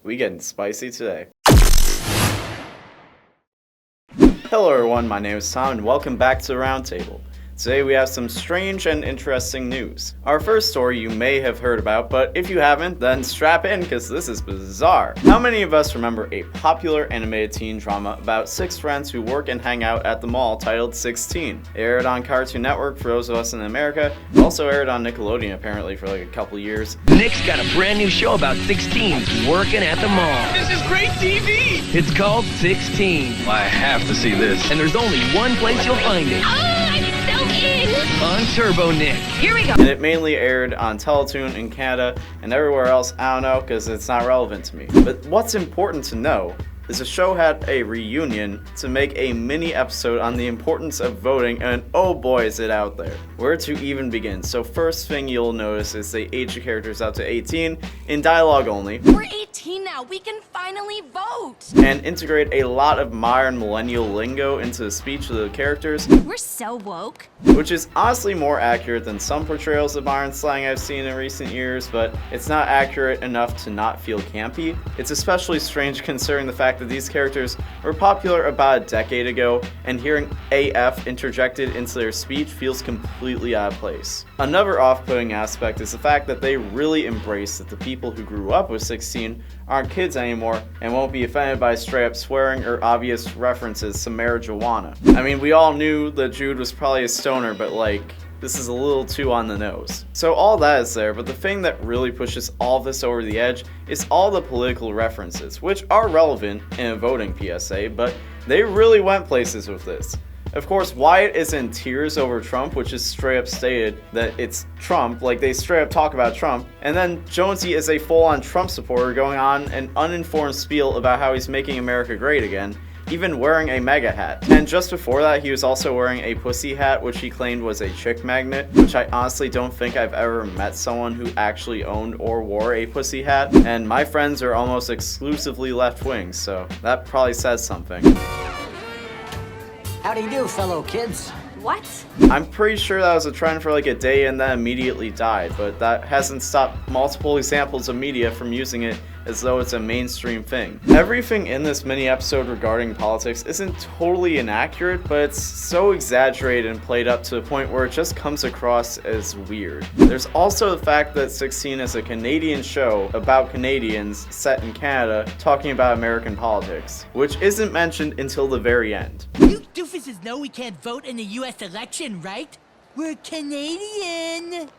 We getting spicy today. Hello everyone, my name is Tom and welcome back to the Roundtable. Today we have some strange and interesting news. Our first story you may have heard about, but if you haven't, then strap in because this is bizarre. How many of us remember a popular animated teen drama about 6 friends who work and hang out at the mall titled 16? It aired on Cartoon Network for those of us in America. It also aired on Nickelodeon apparently for like a couple years. Nick's got a brand new show about 16s working at the mall. This is great TV! It's called 16. I have to see this. And there's only one place you'll find it. I'm so in! On Turbo Nick. Here we go! And it mainly aired on Teletoon in Canada and everywhere else, I don't know, because it's not relevant to me. But what's important to know is the show had a reunion to make a mini episode on the importance of voting, and oh boy is it out there. Where to even begin? So first thing you'll notice is they age the characters up to 18 in dialogue only. We're 18 now, we can finally vote! And integrate a lot of modern millennial lingo into the speech of the characters. We're so woke. Which is honestly more accurate than some portrayals of modern slang I've seen in recent years, but it's not accurate enough to not feel campy. It's especially strange considering the fact that these characters were popular about a decade ago, and hearing AF interjected into their speech feels completely out of place. Another off-putting aspect is the fact that they really embrace that the people who grew up with 16 aren't kids anymore and won't be offended by straight-up swearing or obvious references to marijuana. I mean, we all knew that Jude was probably a stoner, but like, this is a little too on the nose. So all that is there, but the thing that really pushes all this over the edge is all the political references, which are relevant in a voting PSA, but they really went places with this. Of course, Wyatt is in tears over Trump, which is straight up stated that it's Trump, like they straight up talk about Trump, and then Jonesy is a full-on Trump supporter going on an uninformed spiel about how he's making America great again, even wearing a MAGA hat. And just before that, he was also wearing a pussy hat, which he claimed was a chick magnet, which I honestly don't think I've ever met someone who actually owned or wore a pussy hat, and my friends are almost exclusively left-wing, so that probably says something. How do you do, fellow kids? What? I'm pretty sure that was a trend for like a day and then immediately died, but that hasn't stopped multiple examples of media from using it as though it's a mainstream thing. Everything in this mini episode regarding politics isn't totally inaccurate, but it's so exaggerated and played up to the point where it just comes across as weird. There's also the fact that 16 is a Canadian show about Canadians set in Canada talking about American politics, which isn't mentioned until the very end. You doofuses know we can't vote in the US election, right? We're Canadian!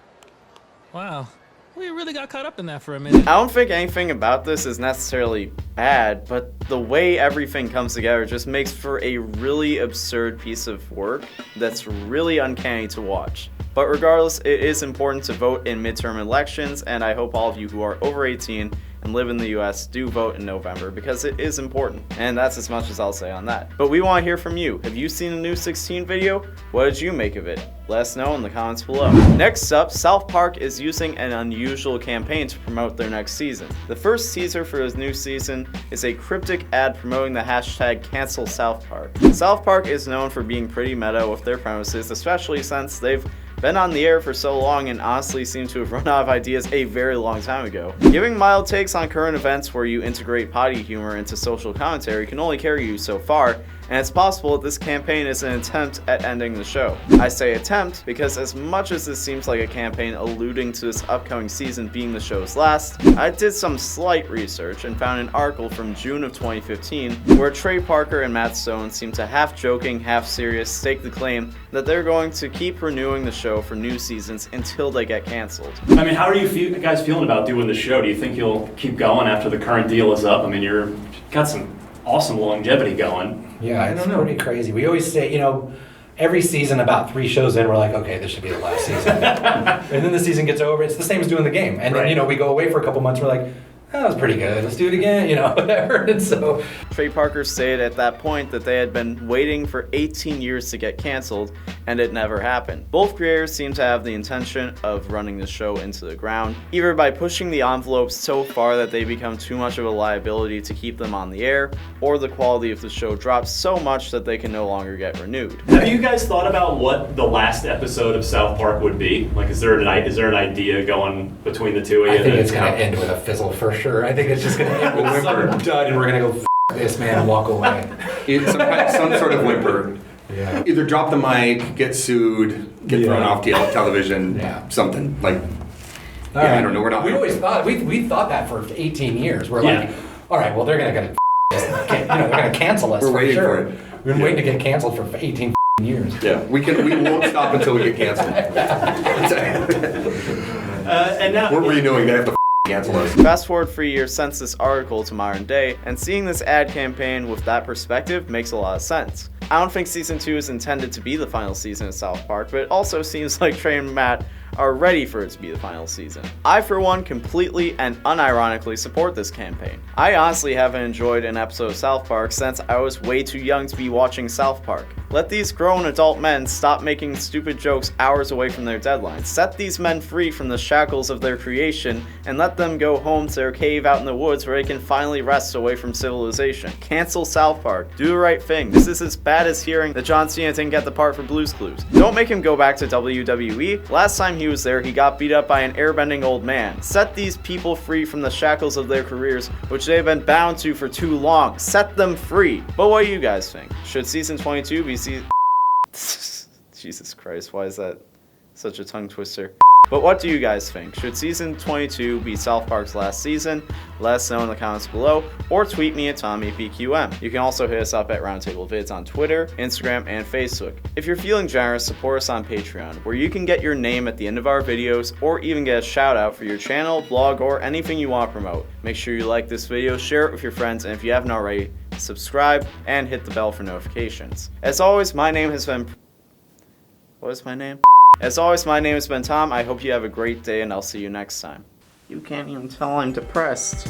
Wow, we really got caught up in that for a minute. I don't think anything about this is necessarily bad, but the way everything comes together just makes for a really absurd piece of work that's really uncanny to watch. But regardless, it is important to vote in midterm elections, and I hope all of you who are over 18 and live in the US do vote in November because it is important, and that's as much as I'll say on that. But we want to hear from you. Have you seen the new 16 video? What did you make of it? Let us know in the comments below. Next up, South Park is using an unusual campaign to promote their next season. The first teaser for this new season is a cryptic ad promoting the hashtag #CancelSouthPark. South Park is known for being pretty meta with their premises, especially since they've been on the air for so long and honestly seem to have run out of ideas a very long time ago. Giving mild takes on current events where you integrate potty humor into social commentary can only carry you so far, and it's possible that this campaign is an attempt at ending the show. I say attempt because as much as this seems like a campaign alluding to this upcoming season being the show's last, I did some slight research and found an article from June of 2015 where Trey Parker and Matt Stone seem to half joking, half serious stake the claim that they're going to keep renewing the show for new seasons until they get canceled. I mean, how are you guys feeling about doing the show? Do you think you'll keep going after the current deal is up? I mean, you're got some awesome longevity going. Yeah, it's pretty crazy. We always say, every season about 3 shows in, we're like, okay, this should be the last season. And then the season gets over. It's the same as doing the game. And then, we go away for a couple months. We're like, that was pretty good. Let's do it again, whatever. And so Trey Parker stated at that point that they had been waiting for 18 years to get canceled, and it never happened. Both creators seem to have the intention of running the show into the ground, either by pushing the envelope so far that they become too much of a liability to keep them on the air, or the quality of the show drops so much that they can no longer get renewed. Have you guys thought about what the last episode of South Park would be? Like, is there an idea going between the two of you? I think it's going to end with a fizzle for sure. I think it's just going to end with some dud, and we're going to go F this man and walk away. Some sort of whimper. Yeah. Either drop the mic, get sued, get thrown off television, something like. I don't know. We're not. We always thought we thought that for 18 years. We're like, all right, well they're gonna they're gonna cancel us. We're waiting sure. for it. We've been waiting to get canceled for 18 years. Yeah, we won't stop until we get canceled. And now we're renewing. They have to cancel us. Fast forward 3 years since this article to modern day, and seeing this ad campaign with that perspective makes a lot of sense. I don't think season 2 is intended to be the final season of South Park, but it also seems like Trey and Matt are ready for it to be the final season. I, for one, completely and unironically support this campaign. I honestly haven't enjoyed an episode of South Park since I was way too young to be watching South Park. Let these grown adult men stop making stupid jokes hours away from their deadlines. Set these men free from the shackles of their creation, and let them go home to their cave out in the woods where they can finally rest away from civilization. Cancel South Park. Do the right thing. This is as bad as hearing that John Cena didn't get the part for Blue's Clues. Don't make him go back to WWE. Last time he was there, he got beat up by an airbending old man. Set these people free from the shackles of their careers, which they've been bound to for too long. Set them free. But what do you guys think? Should season 22 be Jesus Christ, why is that such a tongue twister? But what do you guys think? Should season 22 be South Park's last season? Let us know in the comments below, or tweet me at TommyPQM. You can also hit us up at Roundtable Vids on Twitter, Instagram, and Facebook. If you're feeling generous, support us on Patreon, where you can get your name at the end of our videos, or even get a shout out for your channel, blog, or anything you want to promote. Make sure you like this video, share it with your friends, and if you haven't already, subscribe and hit the bell for notifications. As always, my name has been... What is my name? As always, my name has been Tom. I hope you have a great day, and I'll see you next time. You can't even tell I'm depressed.